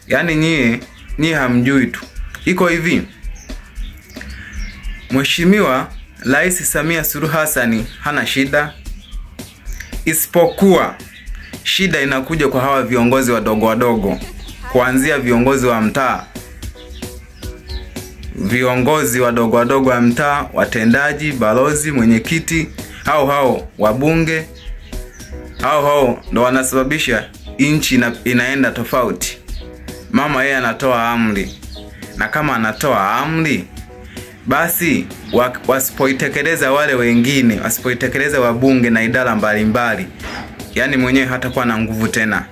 Yaani nyie hamjui tu. Iko hivi. Mheshimiwa Rais Samia Suluhu Hassan hana shida. Isipokuwa shida inakuja kwa hawa viongozi wadogo. Kuanzia viongozi wa mtaa. Viongozi wadogo wa mtaa, watendaji, balozi, mwenyekiti, hao wabunge. Hao ndo wanasababisha inchi inaenda tofauti. Mama yeye anatoa amri. Na kama anatoa amri, basi wasipoitekeleza wale wengine, wasipoitekeleza wabunge na idara mbalimbali, yani mwenyewe hatakuwa na nguvu tena.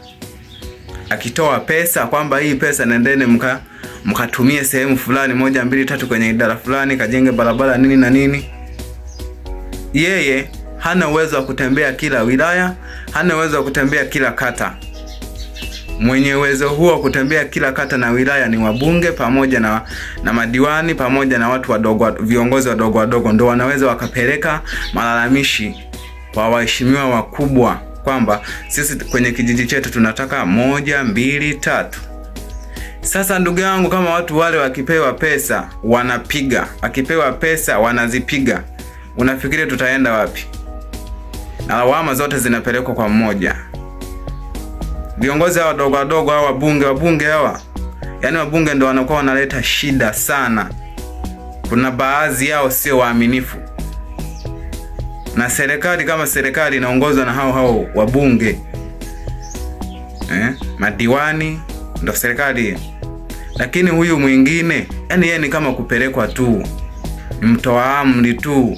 Akitoa pesa kwamba hii pesa nendeni mkatumie sehemu fulani 1 2 3 kwenye idara fulani, kajenge barabara nini na nini, yeye hana uwezo wa kutembea kila wilaya, hana uwezo wa kutembea kila kata. Mwenye uwezo huo kutembea kila kata na wilaya ni wabunge pamoja na madiwani pamoja na watu wadogo, viongozi wadogo ndio wanaweza wakapeleka malalamishi kwa waheshimiwa wakubwa kwamba sisi kwenye kijiji chetu tunataka 1 2 3. Sasa ndugu yangu, kama watu wale wakipewa pesa wanapiga, wakipewa pesa wanazipiga, unafikiri tutaenda wapi? Na lawama zote zinapelekwa kwa mmoja. Viongozi hawa wadogo hawa wabunge hawa, yani wabunge ndio wanakuwa wanaleta shida sana. Kuna baadhi yao sio waaminifu. Na serikali kama serikali inaongozwa na hao wabunge, madiwani ndio serikali. Lakini huyu mwingine, yani yeye ni kama kupelekwa tu, ni mtoa amri tu.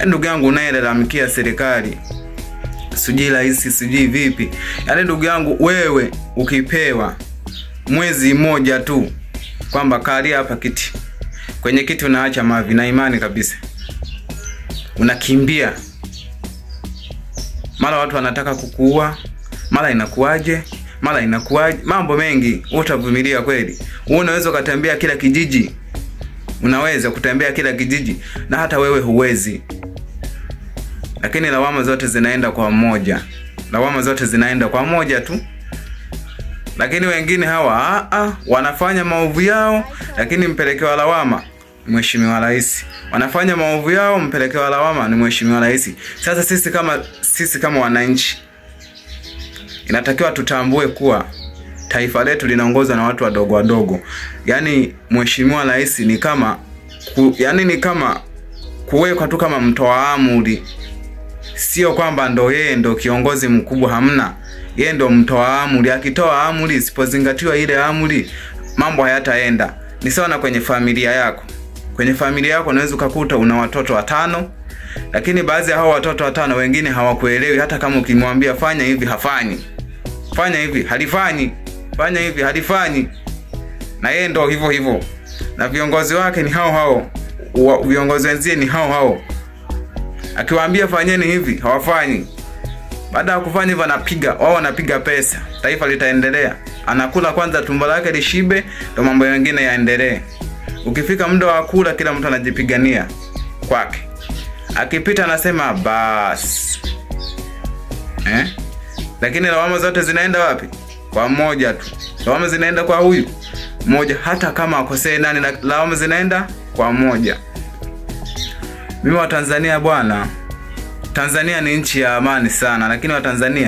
Ndugu yangu, unayelalamikia serikali, sijui rais sijui vipi, yani ndugu yangu, wewe ukipewa mwezi mmoja tu kwamba kalia hapa kiti, kwenye kiti unaacha mavi na imani kabisa, unakimbia. Mara watu wanataka kukuua, mara inakuaje, mambo mengi. Utavumilia kweli? Unaweza kutembea kila kijiji? Unaweza kutembea kila kijiji? Na hata wewe huwezi. Lakini lawama zote zinaenda kwa mmoja. Lawama zote zinaenda kwa mmoja tu. Lakini wengine hawa wanafanya maovu yao, lakini mpelekewa lawama Mheshimiwa Rais. Wanafanya maovu yao, mpelekewa lawama ni Mheshimiwa Rais. Sasa sisi kama wananchi, inatakiwa tutambue kuwa taifa letu linaongozwa na watu wadogo. Yani Mheshimiwa Rais ni kama ni kama kuwekwa tu kama mtoa amri. Sio kwamba ndo yeye ndo kiongozi mkubwa, hamna. Yeye ndo mtoa amri. Akitoa amri, isipozingatiwa ile amri, mambo hayataenda. Ni sawa na kwenye familia yako. Kwenye familia yako unaweza kukuta una watoto 5, lakini baadhi ya hao watoto 5 wengine hawakuelewi. Hata kama ukimwambia fanya hivi hafanyi, fanya hivi halifanyi, fanya hivi halifanyi. Na yeye ndo hivyo. Na viongozi wake ni hao, viongozi wenzie ni hao. Akiwaambia fanyeni hivi hawafanyi. Baada ya kufanya hivyo wanapiga pesa. Taifa litaendelea. Anakula kwanza tumbo lake lishibe, ndio mambo mengine yaendelee. Ukifika muda wa kula, kila mtu anajipigania kwake. Akipita anasema bas. Lakini lawama zote zinaenda wapi? Kwa mmoja tu. Lawama zinaenda kwa huyu mmoja, hata kama akosee nani, lawama zinaenda kwa mmoja. Mimi wa Tanzania bwana, Tanzania ni nchi ya amani sana, lakini wa Tanzania